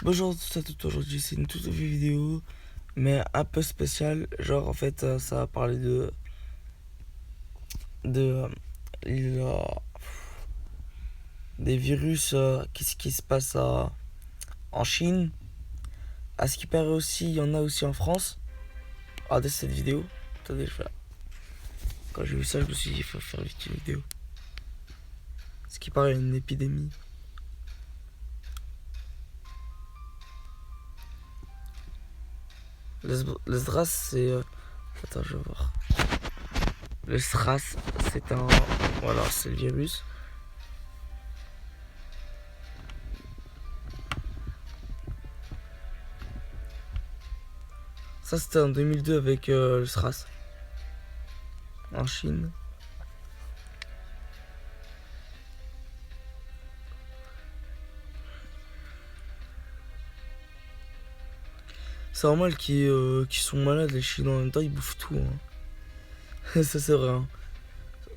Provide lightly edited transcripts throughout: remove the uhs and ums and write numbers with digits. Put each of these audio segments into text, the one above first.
Bonjour à tous, aujourd'hui c'est une toute nouvelle vidéo, mais un peu spéciale. Genre en fait ça va parler de des virus, qu'est-ce qui se passe en Chine. À ce qui paraît aussi, il y en a aussi en France. Regardez cette vidéo. Attendez, quand j'ai vu ça, je me suis dit il faut faire vite une vidéo. À ce qui paraît, il y a une épidémie. Le SRAS, c'est... Attends, je vais voir. Le SRAS, c'est un... Voilà, c'est le virus. Ça, c'était en 2002 avec le SRAS. En Chine. C'est normal qu'ils sont malades, les Chinois. En même temps, ils bouffent tout. Hein. Ça, c'est vrai. Hein.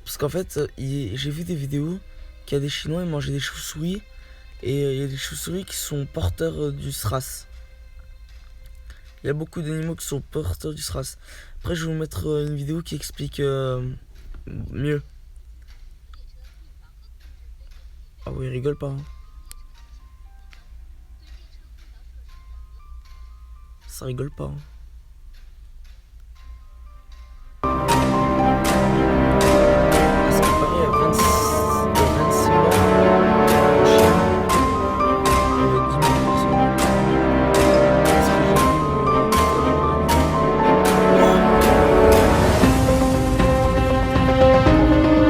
Parce qu'en fait, j'ai vu des vidéos qu'il y a des Chinois, ils mangeaient des chauves-souris. Et il y a des chauves-souris qui sont porteurs du SRAS. Il y a beaucoup d'animaux qui sont porteurs du SRAS. Après, je vais vous mettre une vidéo qui explique mieux. Ah oui, il rigole pas. Hein. Ça rigole pas. Hein. À ce qui paraît, il y a 26 morts en Chine. 10 000 personnes. Parce que j'ai vu...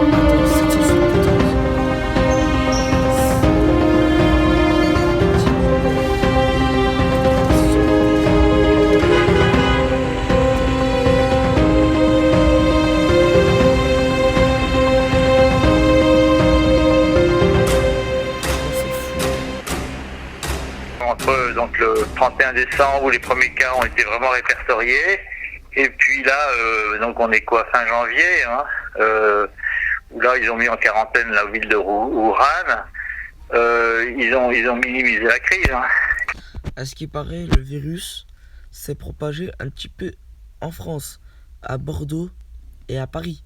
Attends, 774. Entre donc le 31 décembre où les premiers cas ont été vraiment répertoriés, et puis là donc on est quoi, fin janvier, hein, où là ils ont mis en quarantaine la ville de Wuhan. Ils ont minimisé la crise. Hein. À ce qui paraît, le virus s'est propagé un petit peu en France, à Bordeaux et à Paris.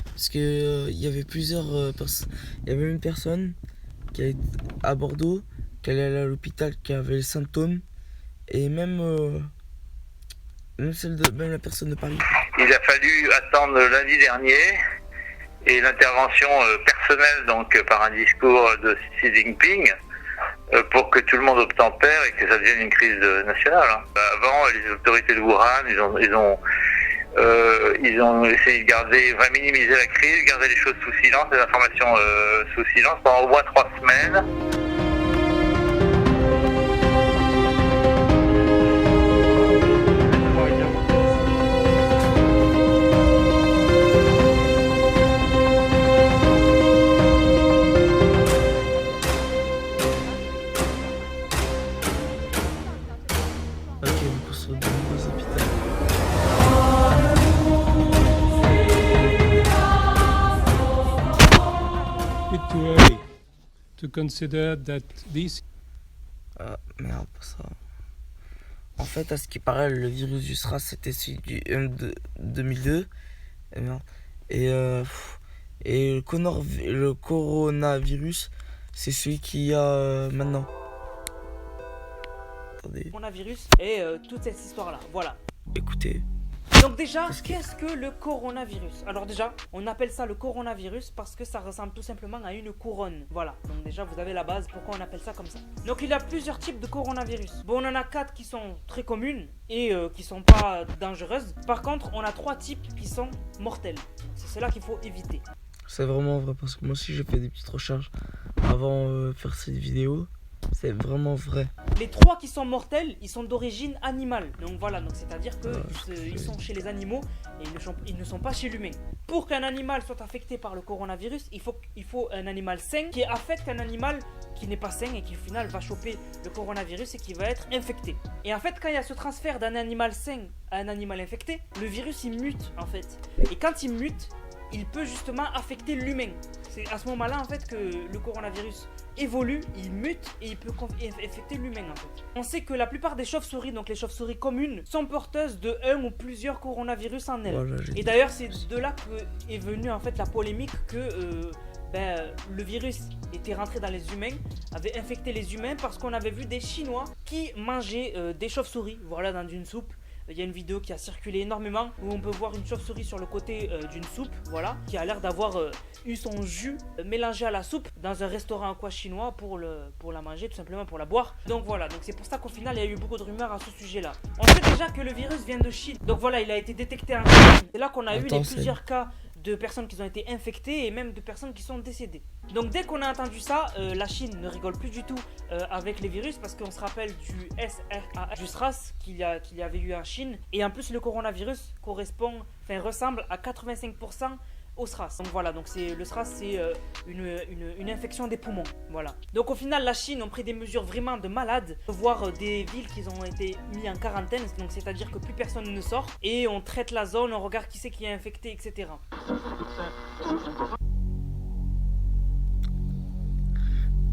Parce que il y avait plusieurs personnes. Il y avait une personne qui est à Bordeaux, qui allait aller à l'hôpital, qui avait les symptômes, et même même la personne de Paris. Il a fallu attendre lundi dernier et l'intervention personnelle donc par un discours de Xi Jinping pour que tout le monde obtempère et que ça devienne une crise nationale. Hein. Avant, les autorités de Wuhan, ils ont essayé de minimiser la crise, garder les choses sous silence, les informations sous silence pendant au moins 3 semaines. Ok, on peut se retrouver aux hôpitaux. Bit too early to consider that this. Ah, merde, pas ça. En fait, à ce qui paraît, le virus du SRAS, c'était celui du M2002. Et, merde. Et le coronavirus, c'est celui qu'il y a maintenant. Attendez, Coronavirus et toute cette histoire-là. Voilà. écoutez. Donc déjà, qu'est-ce que le coronavirus? Alors déjà, on appelle ça le coronavirus parce que ça ressemble tout simplement à une couronne. Voilà, donc déjà vous avez la base, pourquoi on appelle ça comme ça. Donc il y a plusieurs types de coronavirus. Bon, on en a 4 qui sont très communes et qui sont pas dangereuses. Par contre, on a 3 types qui sont mortels. C'est cela qu'il faut éviter. C'est vraiment vrai parce que moi aussi j'ai fait des petites recherches avant de faire cette vidéo. C'est vraiment vrai. Les 3 qui sont mortels, ils sont d'origine animale. Donc voilà, donc c'est-à-dire que ils sont chez les animaux et ils ne sont pas chez l'humain. Pour qu'un animal soit affecté par le coronavirus, il faut un animal sain qui affecte un animal qui n'est pas sain et qui au final va choper le coronavirus et qui va être infecté. Et en fait, quand il y a ce transfert d'un animal sain à un animal infecté, le virus il mute en fait. Et quand il mute, il peut justement affecter l'humain. C'est à ce moment-là en fait que le coronavirus évolue, il mute et il peut infecter l'humain en fait. On sait que la plupart des chauves-souris, donc les chauves-souris communes, sont porteuses de un ou plusieurs coronavirus en elles. Voilà, Et d'ailleurs c'est de là que est venue en fait la polémique que le virus était rentré dans les humains, avait infecté les humains parce qu'on avait vu des Chinois qui mangeaient des chauves-souris, voilà, dans une soupe. Il y a une vidéo qui a circulé énormément où on peut voir une chauve-souris sur le côté d'une soupe, voilà, qui a l'air d'avoir eu son jus mélangé à la soupe dans un restaurant quoi chinois pour la manger, tout simplement pour la boire. Donc voilà, donc c'est pour ça qu'au final il y a eu beaucoup de rumeurs à ce sujet-là. On sait déjà que le virus vient de Chine, donc voilà, il a été détecté en Chine. C'est là qu'on a eu plusieurs cas de personnes qui ont été infectées et même de personnes qui sont décédées. Donc dès qu'on a entendu ça, la Chine ne rigole plus du tout avec les virus parce qu'on se rappelle du SARS qu'il y avait eu en Chine. Et en plus le coronavirus ressemble à 85% au SRAS. Donc voilà, donc le SRAS c'est une infection des poumons. Voilà. Donc au final la Chine a pris des mesures vraiment de malades, voire des villes qui ont été mises en quarantaine, donc c'est-à-dire que plus personne ne sort et on traite la zone, on regarde qui c'est qui est infecté, etc.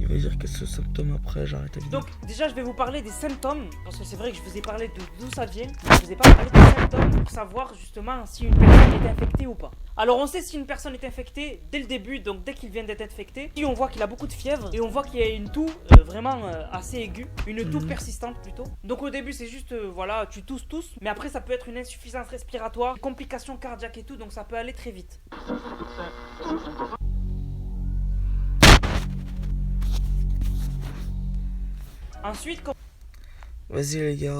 Il va dire quels sont les symptômes après, j'arrête la vidéo. Donc déjà je vais vous parler des symptômes, parce que c'est vrai que je vous ai parlé d'où ça vient, mais je vous ai pas parlé des symptômes pour savoir justement si une personne est infectée ou pas. Alors on sait si une personne est infectée dès le début, donc dès qu'il vient d'être infecté, si on voit qu'il a beaucoup de fièvre et on voit qu'il y a une toux vraiment assez aiguë, une toux persistante plutôt. Donc au début c'est juste, voilà, tu tousses, mais après ça peut être une insuffisance respiratoire, complications cardiaques et tout, donc ça peut aller très vite. Ensuite, Vas-y les gars,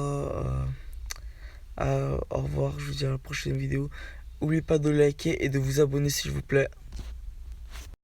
au revoir, je vous dis à la prochaine vidéo. N'oubliez pas de liker et de vous abonner s'il vous plaît.